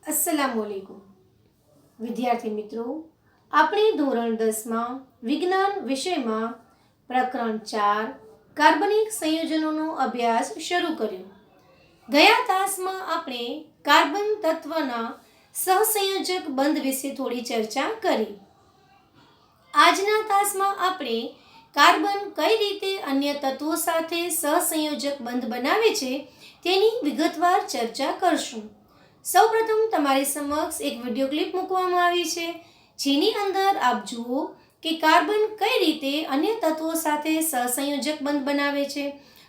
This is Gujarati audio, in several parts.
अस्सलामुअलैकुम विद्यार्थी मित्रों, આપણે ધોરણ 10માં વિજ્ઞાન વિષયમાં પ્રકરણ 4 કાર્બનિક સંયોજનોનો અભ્યાસ શરૂ કર્યો. ગયા તાસમાં આપણે કાર્બન તત્વના સહસંયોજક બંધ વિશે થોડી ચર્ચા કરી. આજના તાસમાં આપણે કાર્બન કઈ રીતે અન્ય તત્વો સાથે સહસંયોજક બંધ બનાવે છે તેની વિગતવાર ચર્ચા કરશું. સૌપ્રથમ તમારી સમક્ષ એક વિડિયો ક્લિપ મૂકવામાં આવી છે, જેની અંદર આપ જુઓ કે કાર્બન કઈ રીતે અન્ય તત્વો સાથે સહસંયોજક બંધ બનાવે છે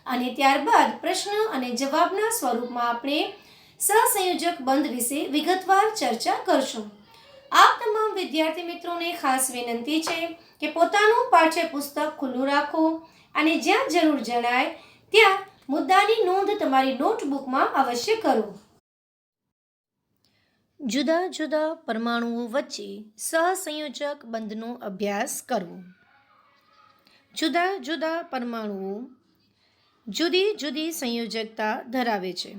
અને ત્યારબાદ પ્રશ્ન અને જવાબના સ્વરૂપમાં આપણે સહસંયોજક બંધ વિશે વિગતવાર ચર્ચા કરશું. આપ તમામ વિદ્યાર્થી મિત્રોને ખાસ વિનંતી છે કે પોતાનું પાઠ્યપુસ્તક ખુલ્લું રાખો અને જ્યાં જરૂર જણાય ત્યાં મુદ્દાની નોંધ તમારી નોટબુકમાં અવશ્ય કરો. જુદા જુદા પરમાણુઓ વચ્ચે સહસંયોજક બંધનો અભ્યાસ કરવો. જુદા જુદા પરમાણુઓ જુદી જુદી સંયોજકતા ધરાવે છે.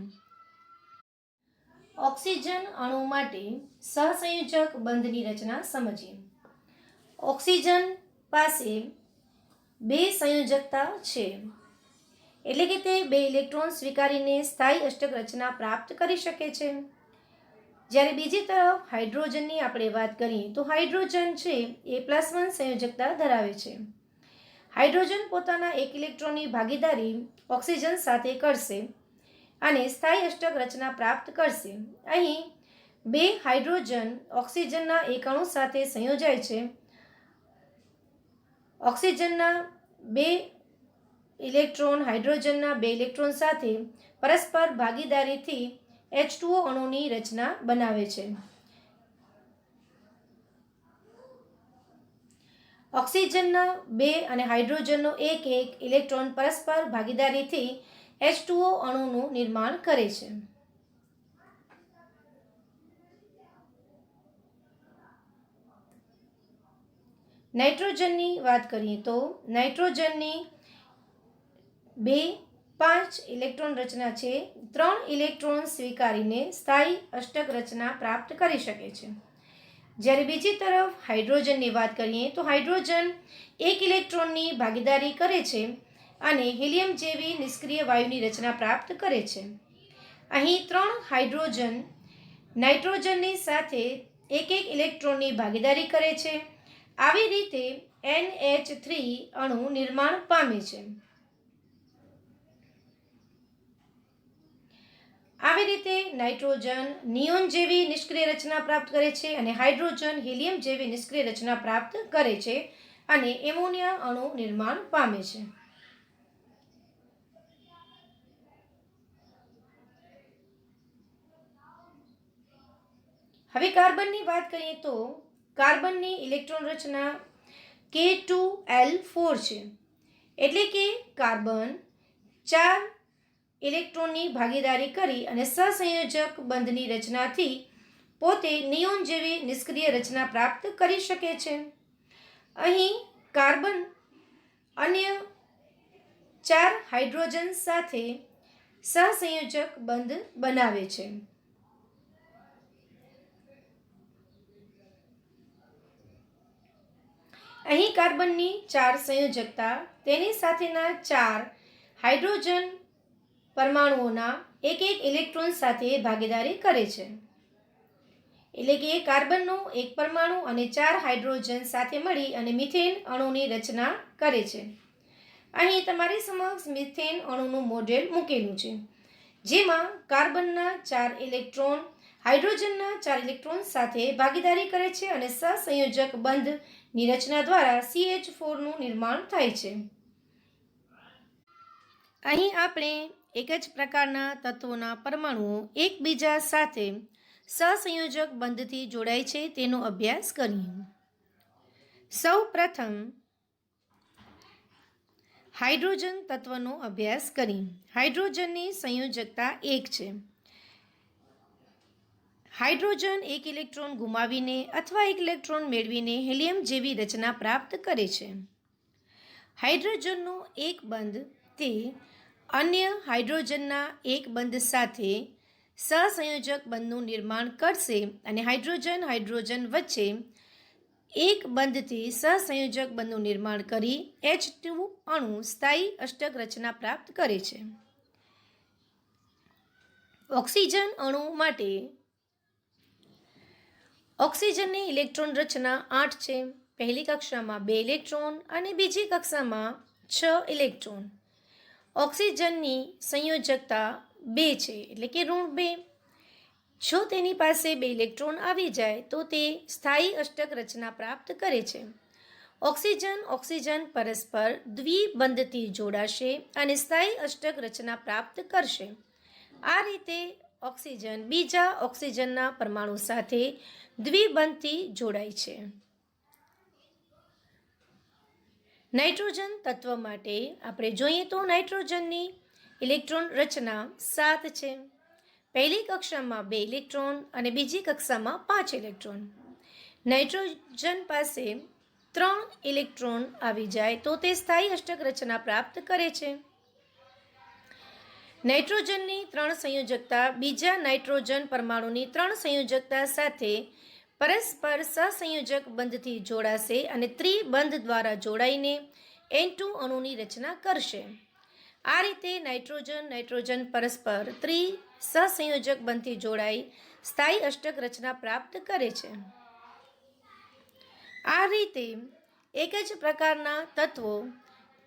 ઓક્સિજન અણુ માટે સહસંયોજક બંધની રચના સમજીએ. ઓક્સિજન પાસે 2 સંયોજકતા છે, એટલે કે તે 2 ઇલેક્ટ્રોન સ્વીકારીને સ્થાયી અષ્ટક રચના પ્રાપ્ત કરી શકે છે. જ્યારે બીજી તરફ હાઇડ્રોજનની આપણે વાત કરીએ તો હાઇડ્રોજન છે એ +1 સંયોજકતા ધરાવે છે. હાઇડ્રોજન પોતાના 1 ઇલેક્ટ્રોનની ભાગીદારી ઓક્સિજન સાથે કરશે અને સ્થાયી અષ્ટક રચના પ્રાપ્ત કરશે. અહીં 2 હાઇડ્રોજન ઓક્સિજનના એક અણુ સાથે સંયોજાય છે. ઓક્સિજનના 2 ઇલેક્ટ્રોન હાઇડ્રોજનના 2 ઇલેક્ટ્રોન સાથે પરસ્પર ભાગીદારીથી H2O અણુની રચના બનાવે છે. ઓક્સિજનના 2 અને હાઇડ્રોજનનો એક ઇલેક્ટ્રોન પરસ્પર ભાગીદારીથી H2O અણુનું નિર્માણ કરે છે. નાઇટ્રોજનની વાત કરીએ તો નાઇટ્રોજનની 2, 5 ઇલેક્ટ્રોન રચના છે. 3 ઇલેક્ટ્રોન સ્વીકારીને સ્થાયી અષ્ટક રચના પ્રાપ્ત કરી શકે છે. જ્યારે બીજી તરફ હાઇડ્રોજનની વાત કરીએ તો હાઇડ્રોજન 1 ઇલેક્ટ્રોનની ભાગીદારી કરે છે અને હિલિયમ જેવી નિષ્ક્રિય વાયુની રચના પ્રાપ્ત કરે છે. અહીં 3 હાઇડ્રોજન નાઇટ્રોજનની સાથે 1 ઇલેક્ટ્રોનની ભાગીદારી કરે છે. આવી રીતે NH3 અણુ નિર્માણ પામે છે. આવી રીતે નાઇટ્રોજન નિયોન જેવી નિષ્ક્રિય રચના પ્રાપ્ત કરે છે અને હાઇડ્રોજન હિલિયમ જેવી નિષ્ક્રિય રચના પ્રાપ્ત કરે છે અને એમોનિયા અણુ નિર્માણ પામે છે. હવે કાર્બનની વાત કરીએ તો કાર્બનની ઇલેક્ટ્રોન રચના K2L4 છે, એટલે કે કાર્બન 4 ઇલેક્ટ્રોનની ભાગીદારી કરી અને સહસંયોજક બંધની રચનાથી પોતે નિયોન જેવી નિષ્ક્રિય રચના પ્રાપ્ત કરી શકે છે. અહીં કાર્બન અન્ય 4 હાઇડ્રોજન સાથે સહસંયોજક બંધ બનાવે છે. અહીં કાર્બનની 4 સંયોજકતા તેની સાથેના 4 હાઇડ્રોજન પરમાણુઓના એક ઇલેક્ટ્રોન સાથે ભાગીદારી કરે છે. એટલે કે કાર્બનનો એક પરમાણુ અને 4 હાઇડ્રોજન સાથે મળી અને મિથેન અણુની રચના કરે છે. અહીં તમારી સમક્ષ મિથેન અણુનું મોડેલ મૂકેલું છે, જેમાં કાર્બનના 4 ઇલેક્ટ્રોન હાઇડ્રોજનના 4 ઇલેક્ટ્રોન સાથે ભાગીદારી કરે છે અને સહસંયોજક બંધની રચના દ્વારા CH4નું નિર્માણ થાય છે. અહીં આપણે એક જ પ્રકારના તત્વોના પરમાણુઓ એકબીજા સાથે સહસંયોજક બંધથી જોડાય છે તેનો અભ્યાસ કરીએ. સૌ પ્રથમ હાઇડ્રોજન તત્વનો અભ્યાસ કરીએ. હાઇડ્રોજનની સંયોજકતા 1 છે. હાઇડ્રોજન 1 ઇલેક્ટ્રોન ગુમાવીને અથવા 1 ઇલેક્ટ્રોન મેળવીને હિલિયમ જેવી રચના પ્રાપ્ત કરે છે. હાઇડ્રોજનનો એક બંધ તે અન્ય હાઇડ્રોજનના એક બંધ સાથે સહસંયોજક બંધનું નિર્માણ કરશે અને હાઇડ્રોજન વચ્ચે એક બંધથી સહસંયોજક બંધનું નિર્માણ કરી H2 અણુ સ્થાયી અષ્ટક રચના પ્રાપ્ત કરે છે. ઓક્સિજન અણુ માટે ઓક્સિજનની ઇલેક્ટ્રોન રચના 8 છે. પહેલી કક્ષામાં 2 ઇલેક્ટ્રોન અને બીજી કક્ષામાં 6 ઇલેક્ટ્રોન. ઓક્સિજનની સંયોજકતા 2 છે, એટલે કે ઋણ 2. જો તેની પાસે 2 ઇલેક્ટ્રોન આવી જાય તો તે સ્થાયી અષ્ટક રચના પ્રાપ્ત કરે છે. ઓક્સિજન પરસ્પર દ્વિબંધથી જોડાશે અને સ્થાયી અષ્ટક રચના પ્રાપ્ત કરશે. આ રીતે ઓક્સિજન બીજા ઓક્સિજનના પરમાણુ સાથે દ્વિબંધથી જોડાય છે. નાઇટ્રોજન તત્વ માટે આપણે જોઈએ તો નાઇટ્રોજનની ઇલેક્ટ્રોન રચના 7 છે. પહેલી કક્ષામાં 2 ઇલેક્ટ્રોન અને બીજી કક્ષામાં 5 ઇલેક્ટ્રોન. નાઇટ્રોજન પાસે 3 ઇલેક્ટ્રોન આવી જાય તો તે સ્થાયી અષ્ટક રચના પ્રાપ્ત કરે છે. નાઇટ્રોજનની 3 સંયોજકતા બીજા નાઇટ્રોજન પરમાણુની 3 સંયોજકતા સાથે પરસ્પર સહસંયોજક બંધથી જોડાશે અને ત્રિબંધ દ્વારા જોડાઈને N2 અણુની રચના કરશે. આ રીતે નાઇટ્રોજન પરસ્પર સહસંયોજક બંધથી જોડાઈ સ્થાયી અષ્ટક રચના પ્રાપ્ત કરે છે. આ રીતે એક જ પ્રકારના તત્વો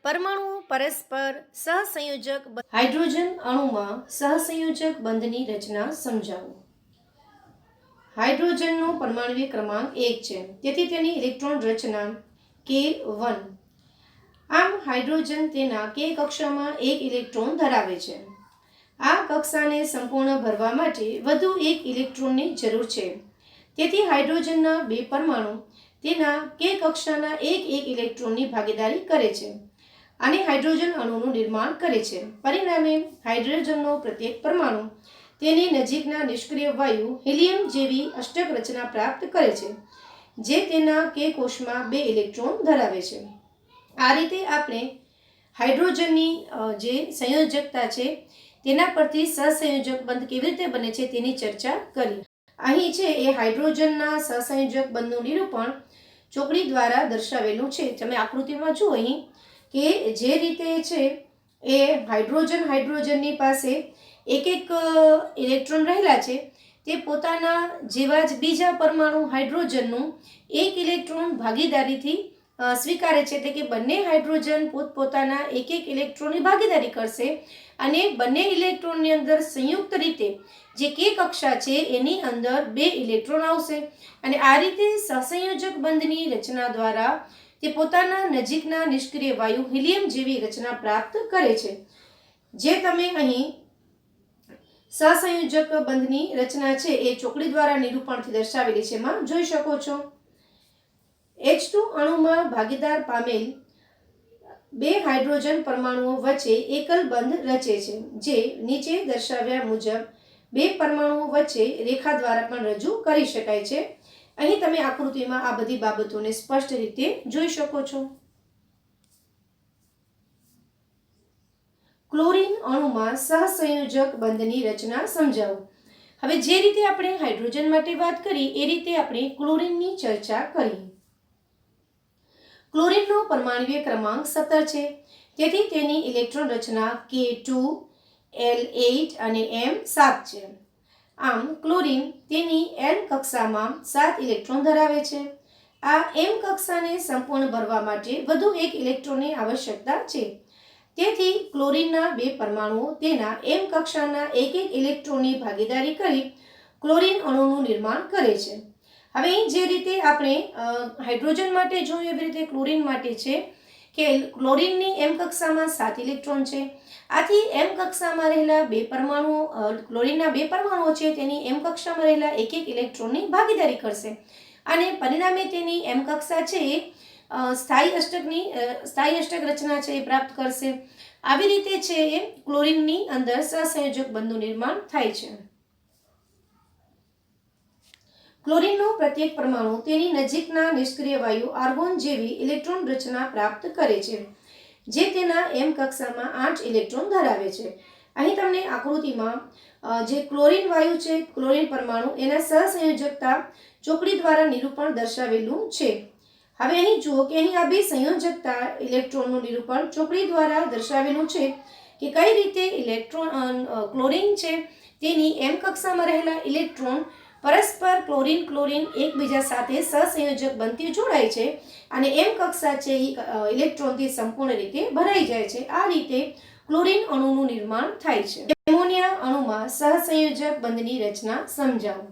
પરમાણુઓ પરસ્પર સહસંયોજક હાઇડ્રોજન અણુમાં સહસંયોજક બંધની રચના સમજાવો. હાઇડ્રોજનનો પરમાણ્વીય ક્રમાંક 1 છે, તેથી તેની ઇલેક્ટ્રોન રચના K1. આમ હાઇડ્રોજન તેના K કક્ષામાં 1 ઇલેક્ટ્રોન ધરાવે છે. આ કક્ષાને સંપૂર્ણ ભરવા માટે વધુ 1 ઇલેક્ટ્રોનની જરૂર છે. તેથી હાઇડ્રોજનના 2 પરમાણુ તેના K કક્ષાના 1 ઇલેક્ટ્રોનની ભાગીદારી કરે છે અને હાઇડ્રોજન અણુનું નિર્માણ કરે છે. પરિણામે હાઇડ્રોજનનો પ્રત્યેક પરમાણુ તેની નજીકના નિષ્ક્રિય વાયુ હિલિયમ જેવી અષ્ટક રચના પ્રાપ્ત કરે છે, જે તેના K કોષમાં 2 ઇલેક્ટ્રોન ધરાવે છે. આ રીતે આપણે હાઇડ્રોજનની જે સંયોજકતા છે તેના પરથી સહસંયોજક બંધ કેવી રીતે બને છે તેની ચર્ચા કરી. અહીં છે એ હાઇડ્રોજનના સહસંયોજક બંધનું નિરૂપણ ચોકડી દ્વારા દર્શાવેલું છે. તમે આકૃતિમાં જુઓ અહીં કે જે રીતે છે એ હાઇડ્રોજનની પાસે એક ઇલેક્ટ્રોન રહેલા છે, તે પોતાના જેવા જ બીજા પરમાણુ હાઇડ્રોજનનું 1 ઇલેક્ટ્રોન ભાગીદારીથી સ્વીકારે છે. એટલે કે બંને હાઇડ્રોજન પોતપોતાના 1 ઇલેક્ટ્રોનની ભાગીદારી કરશે અને બંને ઇલેક્ટ્રોનની અંદર સંયુક્ત રીતે જે K કક્ષા છે એની અંદર 2 ઇલેક્ટ્રોન આવશે અને આ રીતે સહસંયોજક બંધની રચના દ્વારા તે પોતાના નજીકના નિષ્ક્રિય વાયુ હિલિયમ જેવી રચના પ્રાપ્ત કરે છે. જે તમે અહીં સહસંયોજક બંધની રચના છે એ ચોકડી દ્વારા નિરૂપણથી દર્શાવેલી છે એમાં જોઈ શકો છો. H2 અણુમાં ભાગીદાર પામેલ 2 હાઇડ્રોજન પરમાણુઓ વચ્ચે એકલ બંધ રચે છે, જે નીચે દર્શાવ્યા મુજબ 2 પરમાણુઓ વચ્ચે રેખા દ્વારા પણ રજૂ કરી શકાય છે. અહીં તમે આકૃતિમાં આ બધી બાબતોને સ્પષ્ટ રીતે જોઈ શકો છો. ક્લોરીન અણુમાં સહસંયોજક બંધની રચના સમજાવો. હવે જે રીતે આપણે હાઇડ્રોજન માટે વાત કરી એ રીતે આપણે ક્લોરીનની ચર્ચા કરી. ક્લોરીનનો પરમાણ્વીય ક્રમાંક 17 છે, તેથી તેની ઇલેક્ટ્રોન રચના K2, L8 અને M7 છે. આમ ક્લોરીન તેની N કક્ષામાં 7 ઇલેક્ટ્રોન ધરાવે છે. આ M કક્ષાને સંપૂર્ણ ભરવા માટે વધુ 1 ઇલેક્ટ્રોનની આવશ્યકતા છે. તેથી ક્લોરીનના 2 પરમાણુઓ તેના M કક્ષાના 1 ઇલેક્ટ્રોનની ભાગીદારી કરી ક્લોરીન અણુનું નિર્માણ કરે છે. હવે અહીં જે રીતે આપણે હાઇડ્રોજન માટે જોયું એવી રીતે ક્લોરીન માટે છે કે ક્લોરીનની M કક્ષામાં 7 ઇલેક્ટ્રોન છે. આથી M કક્ષામાં રહેલા 2 પરમાણુઓ ક્લોરીનના 2 પરમાણુઓ છે તેની M કક્ષામાં રહેલા 1 ઇલેક્ટ્રોનની ભાગીદારી કરશે અને પરિણામે તેની M કક્ષા છે એ સ્થાયી અષ્ટક રચના છે એ પ્રાપ્ત કરશે. આવી રીતે છે એ ક્લોરીનની અંદર સહસંયોજક બંધનું નિર્માણ થાય છે. ક્લોરીનનો પ્રત્યેક પરમાણુ તેની નજીકના નિષ્ક્રિય વાયુ આર્ગોન જેવી ઇલેક્ટ્રોન રચના પ્રાપ્ત કરે છે, જે તેના M કક્ષામાં 8 ઇલેક્ટ્રોન ધરાવે છે. અહીં તમને આકૃતિમાં જે ક્લોરીન વાયુ છે, ક્લોરીન પરમાણુ એના સહસંયોજકતા ચોકડી દ્વારા નિરૂપણ દર્શાવેલું છે. હવે અહીં જુઓ કે અહીં આ બે સંયોજકતા ઇલેક્ટ્રોનનું નિરૂપણ ચોકડી દ્વારા દર્શાવેલું છે કે કઈ રીતે ક્લોરીન છે તેની એમ કક્ષામાં રહેલા ઇલેક્ટ્રોન પરસ્પર ક્લોરીન એકબીજા સાથે સહસંયોજક બનતી જોડાય છે અને એમ કક્ષા છે ઇલેક્ટ્રોનથી સંપૂર્ણ રીતે ભરાઈ જાય છે. આ રીતે ક્લોરીન અણુનું નિર્માણ થાય છે. એમોનિયા અણુમાં સહસંયોજક બંધની રચના સમજાવો.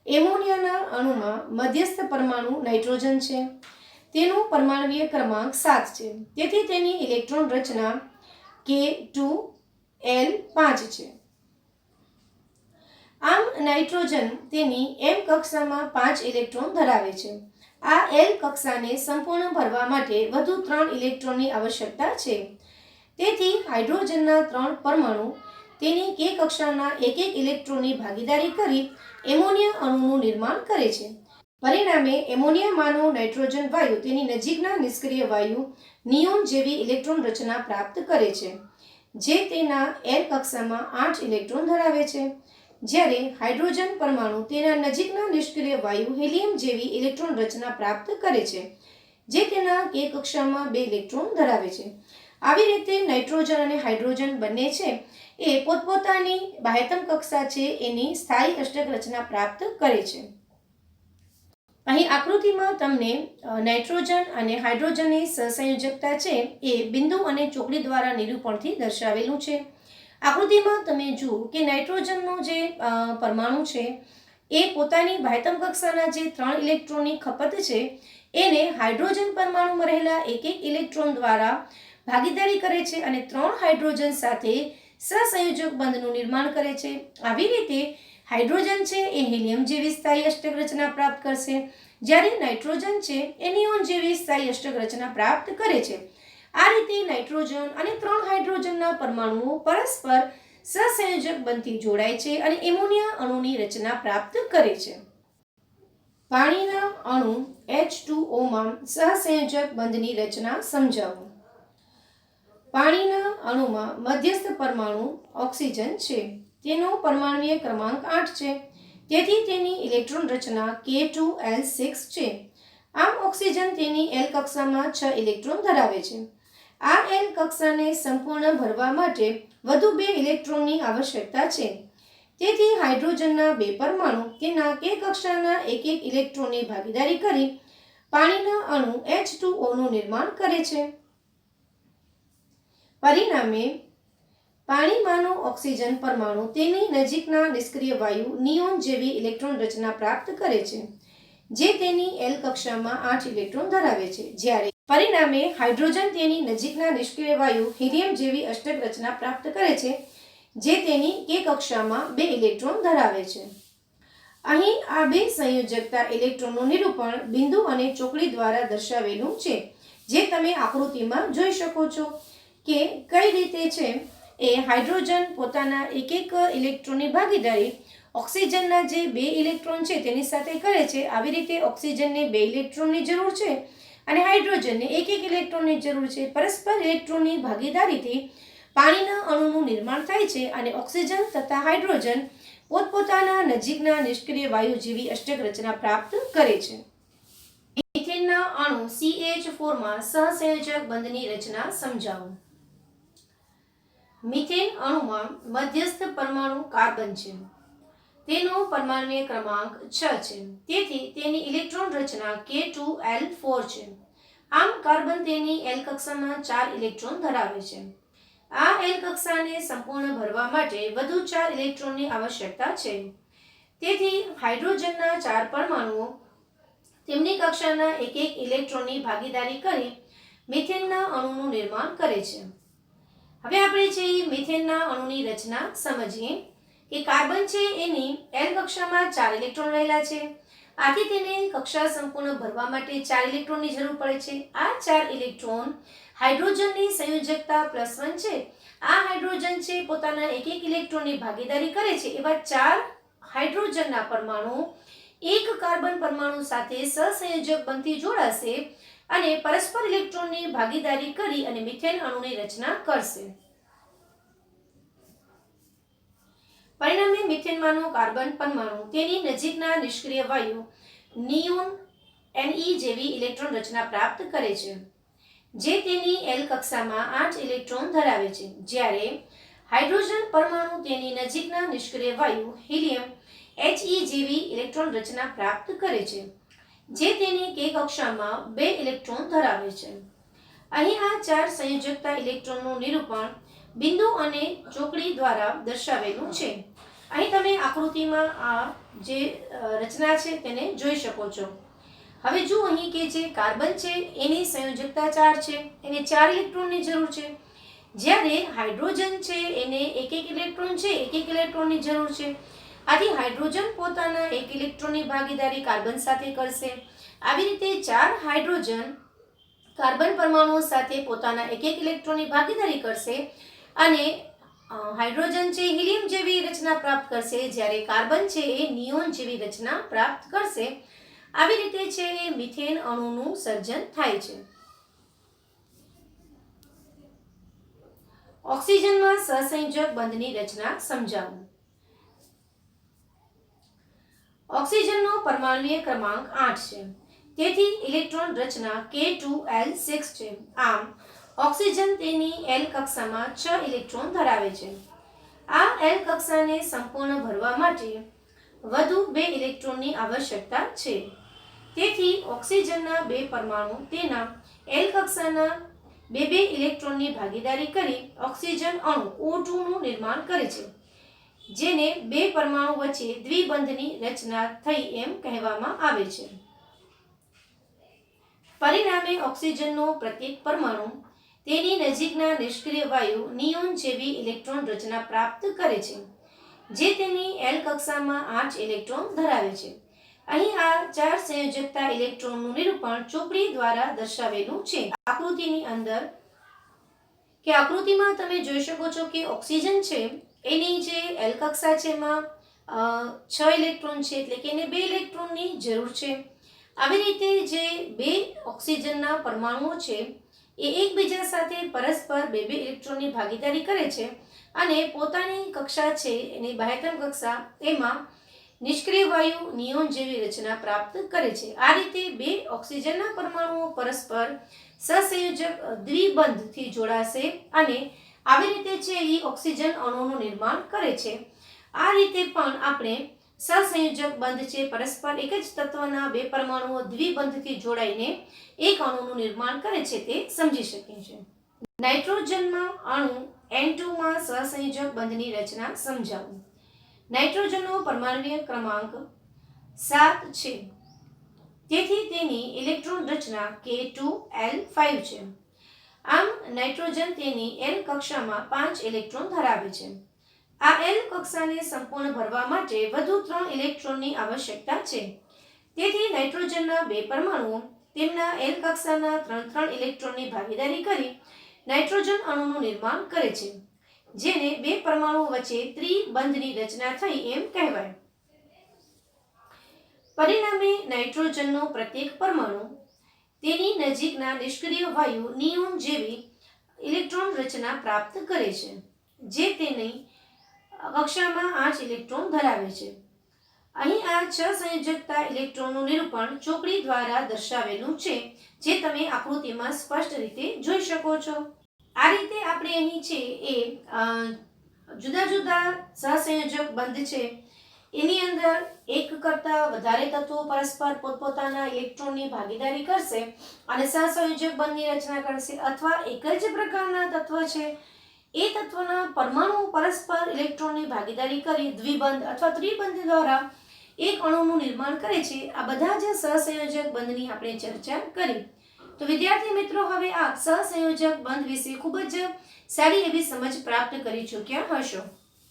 એમોનિયાના અણુમાં મધ્યસ્થ પરમાણુ નાઇટ્રોજન છે. તેનો પરમાણુય ક્રમાંક 7 છે. તેથી તેની ઇલેક્ટ્રોન રચના K2L5 છે. આમ નાઇટ્રોજન તેની એમ કક્ષામાં 5 ઇલેક્ટ્રોન ધરાવે છે. આ એલ કક્ષાને સંપૂર્ણ ભરવા માટે વધુ 3 ઇલેક્ટ્રોનની આવશ્યકતા છે. તેથી હાઇડ્રોજનના 3 પરમાણુ તેની કે કક્ષાના એક ઇલેક્ટ્રોનની ભાગીદારી કરી એમોનિયા અણુનું નિર્માણ કરે છે. પરિણામે એમોનિયામાંનો નાઇટ્રોજન વાયુ તેની નજીકના નિષ્ક્રિય વાયુ નિયોન જેવી ઇલેક્ટ્રોન રચના પ્રાપ્ત કરે છે, જે તેના એલ કક્ષામાં 8 ઇલેક્ટ્રોન ધરાવે છે, જ્યારે હાઇડ્રોજન પરમાણુ તેના નજીકના નિષ્ક્રિય વાયુ હિલિયમ જેવી ઇલેક્ટ્રોન રચના પ્રાપ્ત કરે છે, જે તેના કે કક્ષામાં 2 ઇલેક્ટ્રોન ધરાવે છે. આવી રીતે નાઇટ્રોજન અને હાઇડ્રોજન બંને છે એ પોતપોતાની બાહ્યતમ કક્ષા છે એની સ્થાયી અષ્ટક રચના પ્રાપ્ત કરે છે. અહીં આકૃતિમાં તમને નાઇટ્રોજન અને હાઇડ્રોજનની સહસંયોજકતા છે એ બિંદુ અને ચોકડી દ્વારા નિરૂપણથી દર્શાવેલું છે. આકૃતિમાં તમે જુઓ કે નાઇટ્રોજનનો જે પરમાણુ છે એ પોતાની બાહ્યતમ કક્ષાના જે 3 ઇલેક્ટ્રોનની ખપત છે એને હાઇડ્રોજન પરમાણુમાં રહેલા એક ઇલેક્ટ્રોન દ્વારા ભાગીદારી કરે છે અને 3 હાઇડ્રોજન સાથે સહસંયોજક બંધનું નિર્માણ કરે છે. આવી રીતે હાઇડ્રોજન છે એ હિલિયમ જેવી સ્થાયી અષ્ટક રચના પ્રાપ્ત કરશે, જ્યારે નાઇટ્રોજન છે એ નિયોન જેવી સ્થાયી અષ્ટક રચના પ્રાપ્ત કરે છે. આ રીતે નાઇટ્રોજન અને 3 હાઇડ્રોજનના પરમાણુઓ પરસ્પર સહસંયોજક બનતી જોડાય છે અને એમોનિયા અણુની રચના પ્રાપ્ત કરે છે. પાણીના અણુ H2O માં સહસંયોજક બંધની રચના સમજાવો. પાણીના અણુમાં મધ્યસ્થ પરમાણુ ઓક્સિજન છે. તેનો પરમાણુય ક્રમાંક 8 છે. તેથી તેની ઇલેક્ટ્રોન રચના K2L6 છે. આમ ઓક્સિજન તેની એલ કક્ષામાં 6 ઇલેક્ટ્રોન ધરાવે છે. આ એલ કક્ષાને સંપૂર્ણ ભરવા માટે વધુ 2 ઇલેક્ટ્રોનની આવશ્યકતા છે. તેથી હાઇડ્રોજનના 2 પરમાણુ તેના કે કક્ષાના એક ઇલેક્ટ્રોનની ભાગીદારી કરી પાણીના અણુ H2O નું નિર્માણ કરે છે. પરિણામે પાણીમાંનો ઓક્સિજન પરમાણુ તેની નજીકના નિષ્ક્રિય વાયુ નિયોન જેવી ઇલેક્ટ્રોન રચના પ્રાપ્ત કરે છે, જે તેની એલ કક્ષામાં 8 ઇલેક્ટ્રોન ધરાવે છે, જ્યારે પરિણામે હાઇડ્રોજન તેની નજીકના નિષ્ક્રિય વાયુ હિલિયમ જેવી અષ્ટક રચના પ્રાપ્ત કરે છે, જે તેની કે કક્ષામાં 2 ઇલેક્ટ્રોન ધરાવે છે. અહીં આ બે સંયોજકતા ઇલેક્ટ્રોનનું નિરૂપણ બિંદુ અને ચોકડી દ્વારા દર્શાવેલું છે, જે તમે આકૃતિમાં જોઈ શકો છો કે કઈ રીતે છે એ હાઇડ્રોજન પોતાના એક ઇલેક્ટ્રોનની ભાગીદારી ઓક્સિજનના જે 2 ઇલેક્ટ્રોન છે તેની સાથે કરે છે. આવી રીતે ઓક્સિજનને 2 ઇલેક્ટ્રોનની જરૂર છે અને હાઇડ્રોજનને એક ઇલેક્ટ્રોનની જરૂર છે. પરસ્પર ઇલેક્ટ્રોનની ભાગીદારીથી પાણીના અણુનું નિર્માણ થાય છે અને ઓક્સિજન તથા હાઇડ્રોજન પોતપોતાના નજીકના નિષ્ક્રિય વાયુ જેવી અષ્ટક રચના પ્રાપ્ત કરે છે. મિથેનના અણુ CH4 માં સહસંયોજક બંધની રચના સમજાવો. મિથેન અણુમાં મધ્યસ્થ પરમાણુ કાર્બન છે. તેનો પરમાણુય ક્રમાંક 6 છે. તેથી તેની ઇલેક્ટ્રોન રચના K2L4 છે. આમ કાર્બન તેની એલ કક્ષામાં 4 ઇલેક્ટ્રોન ધરાવે છે. આ એલ કક્ષાને સંપૂર્ણ ભરવા માટે વધુ 4 ઇલેક્ટ્રોનની આવશ્યકતા છે. તેથી હાઇડ્રોજનના 4 પરમાણુઓ તેમની કક્ષાના એક ઇલેક્ટ્રોનની ભાગીદારી કરી મિથેનના અણુનું નિર્માણ કરે છે. હવે આપણે જે મિથેનના અણુની રચના સમજીએ કે કાર્બન છે એની એલ કક્ષામાં 4 ઇલેક્ટ્રોન રહેલા છે. આથી તેને કક્ષા સંપૂર્ણ ભરવા માટે 4 ઇલેક્ટ્રોનની જરૂર પડે છે. આ 4 ઇલેક્ટ્રોન હાઇડ્રોજનની સંયોજકતા +1 છે. આ હાઇડ્રોજન છે પોતાના એક ઇલેક્ટ્રોનની ભાગીદારી કરે છે. એવા 4 હાઇડ્રોજનના પરમાણુ એક કાર્બન પરમાણુ સાથે સહસંયોજક બનતી જોડાશે અને પરસ્પર ઇલેક્ટ્રોનની ભાગીદારી કરી અને મિથેન અણુની રચના કરશે. પરિણામે મિથેનમાંનો કાર્બન પરમાણુ તેની નજીકના નિષ્ક્રિય વાયુ નિયોન Ne જેવી ઇલેક્ટ્રોન રચના પ્રાપ્ત કરે છે, જે તેની L કક્ષામાં 8 ઇલેક્ટ્રોન ધરાવે છે, જ્યારે હાઇડ્રોજન પરમાણુ તેની નજીકના નિષ્ક્રિય વાયુ હિલિયમ He જેવી ઇલેક્ટ્રોન રચના પ્રાપ્ત કરે છે, જે તેની K કક્ષામાં 2 ઇલેક્ટ્રોન ધરાવે છે. અહીં આ 4 સંયોજકતા ઇલેક્ટ્રોનનું નિરૂપણ બિંદુ અને ચોકડી દ્વારા દર્શાવેલું છે. અહીં તમે આકૃતિમાં આ જે રચના છે તેને જોઈ શકો છો. હવે જો અહીં કે જે કાર્બન છે એની સંયોજકતા 4 છે, એને 4 ઇલેક્ટ્રોનની જરૂર છે, જ્યારે હાઇડ્રોજન છે એને એક ઇલેક્ટ્રોન છે, એક ઇલેક્ટ્રોનની જરૂર છે. આથી હાઇડ્રોજન પોતાના 1 ઇલેક્ટ્રોનની ભાગીદારી કાર્બન સાથે કરશે. આવી રીતે 4 હાઇડ્રોજન કાર્બન પરમાણુઓ સાથે પોતાના 1 ઇલેક્ટ્રોનની ભાગીદારી કરશે અને હાઇડ્રોજન છે હિલિયમ જેવી રચના પ્રાપ્ત કરશે, જ્યારે કાર્બન છે એ નિયોન જેવી રચના પ્રાપ્ત કરશે. આવી રીતે છે એ મિથેન અણુનું સર્જન થાય છે. ઓક્સિજનમાં સહસંયોજક બંધની રચના સમજાવો. ઓક્સિજનનો પરમાણુય ક્રમાંક 8 છે, તેથી ઇલેક્ટ્રોન રચના K2L6 છે. આમ ઓક્સિજન તેની L કક્ષામાં 6 ઇલેક્ટ્રોન ધરાવે છે. આ L કક્ષાને સંપૂર્ણ ભરવા માટે વધુ 2 ઇલેક્ટ્રોનની આવશ્યકતા છે. તેથી ઓક્સિજનના 2 પરમાણુ તેના L કક્ષાના 2 ઇલેક્ટ્રોનની ભાગીદારી કરી ઓક્સિજન અણુ O2 નું નિર્માણ કરે છે, જેને 2 પરમાણુ વચ્ચે દ્વિબંધની રચના થઈ એમ કહેવામાં આવે છે. પરિણામે ઓક્સિજનનો પ્રત્યેક પરમાણુ તેની નજીકના નિષ્ક્રિય વાયુ નિયોન જેવી ઇલેક્ટ્રોન રચના પ્રાપ્ત કરે છે, જે તેની L કક્ષામાં 8 ઇલેક્ટ્રોન ધરાવે છે. અહીં આ 4 સંયોજકતા ઇલેક્ટ્રોનનું નિરૂપણ ચોકડી દ્વારા દર્શાવેલું છે. આકૃતિની અંદર કે આકૃતિમાં તમે જોઈ શકો છો કે ઓક્સિજન છે એની જે L કક્ષા છે એમાં 6 ઇલેક્ટ્રોન છે, એટલે કે એને 2 ઇલેક્ટ્રોનની જરૂર છે. આવી રીતે જે 2 ઓક્સિજનના પરમાણુઓ છે એ એકબીજા સાથે પરસ્પર 2 ઇલેક્ટ્રોનની ભાગીદારી કરે છે અને પોતાની કક્ષા છે એની બાહ્યતમ કક્ષા એમાં નિષ્ક્રિય વાયુ નિયોન જેવી રચના પ્રાપ્ત કરે છે. આ રીતે 2 ઓક્સિજનના પરમાણુઓ પરસ્પર સહસંયોજક દ્વિબંધથી જોડાશે અને આવી રીતે છે એ ઓક્સિજન અણુનું નિર્માણ કરે છે. આ રીતે પણ આપણે સહસંયોજક બંધ છે પરસ્પર એક જ તત્વના 2 પરમાણુઓ દ્વિબંધથી જોડાઈને એક અણુનું નિર્માણ કરે છે તે સમજી શકીએ છીએ. નાઇટ્રોજનમાં અણુ N2 માં સહસંયોજક બંધની રચના સમજાવો. નાઇટ્રોજનનો પરમાણુય ક્રમાંક 7 છે, તેથી તેની ઇલેક્ટ્રોન રચના K2L5 છે. આમ નાઇટ્રોજન તેની L કક્ષામાં 5 ઇલેક્ટ્રોન ધરાવે છે. આ L કક્ષાને સંપૂર્ણ ભરવા માટે વધુ 3 ઇલેક્ટ્રોનની આવશ્યકતા છે. તેથી નાઇટ્રોજનના 2 પરમાણુઓ તેમના L કક્ષાના 3 ઇલેક્ટ્રોનની ભાગીદારી કરી નાઇટ્રોજન અણુનું નિર્માણ કરે છે, જેને 2 પરમાણુઓ વચ્ચે ત્રિબંધની રચના થઈ એમ કહેવાય. પરિણામે નાઇટ્રોજનનો પ્રત્યેક પરમાણુ તેની નજીકના નિષ્ક્રિય વાયુ નિયોન જેવી ઇલેક્ટ્રોન રચના પ્રાપ્ત કરે છે, જે તેની કક્ષામાં 8 ઇલેક્ટ્રોન ધરાવે છે. અહીં આ 6 સંયોજકતા ઇલેક્ટ્રોનનું નિરૂપણ ચોકડી દ્વારા દર્શાવેલું છે, જે તમે આકૃતિમાં સ્પષ્ટ રીતે જોઈ શકો છો. આ રીતે આપણે અહીં છે એ જુદા જુદા સહસંયોજક બંધ છે એની અંદર એક કરતાં વધારે તત્વો પરસ્પર પોતપોતાના ઇલેક્ટ્રોનની ભાગીદારી કરશે અને સહસંયોજક બંધની રચના કરશે, અથવા એક જ પ્રકારના તત્વ છે એ તત્વના પરમાણુ પરસ્પર ઇલેક્ટ્રોનની ભાગીદારી કરી દ્વિબંધ અથવા ત્રિબંધ દ્વારા એક અણુનું નિર્માણ કરે છે. આ બધા જ સહસંયોજક બંધની આપણે ચર્ચા કરી. તો વિદ્યાર્થી મિત્રો, હવે આપ સહસંયોજક બંધ વિશે ખૂબ જ સારી એવી સમજ પ્રાપ્ત કરી ચૂક્યા હશો.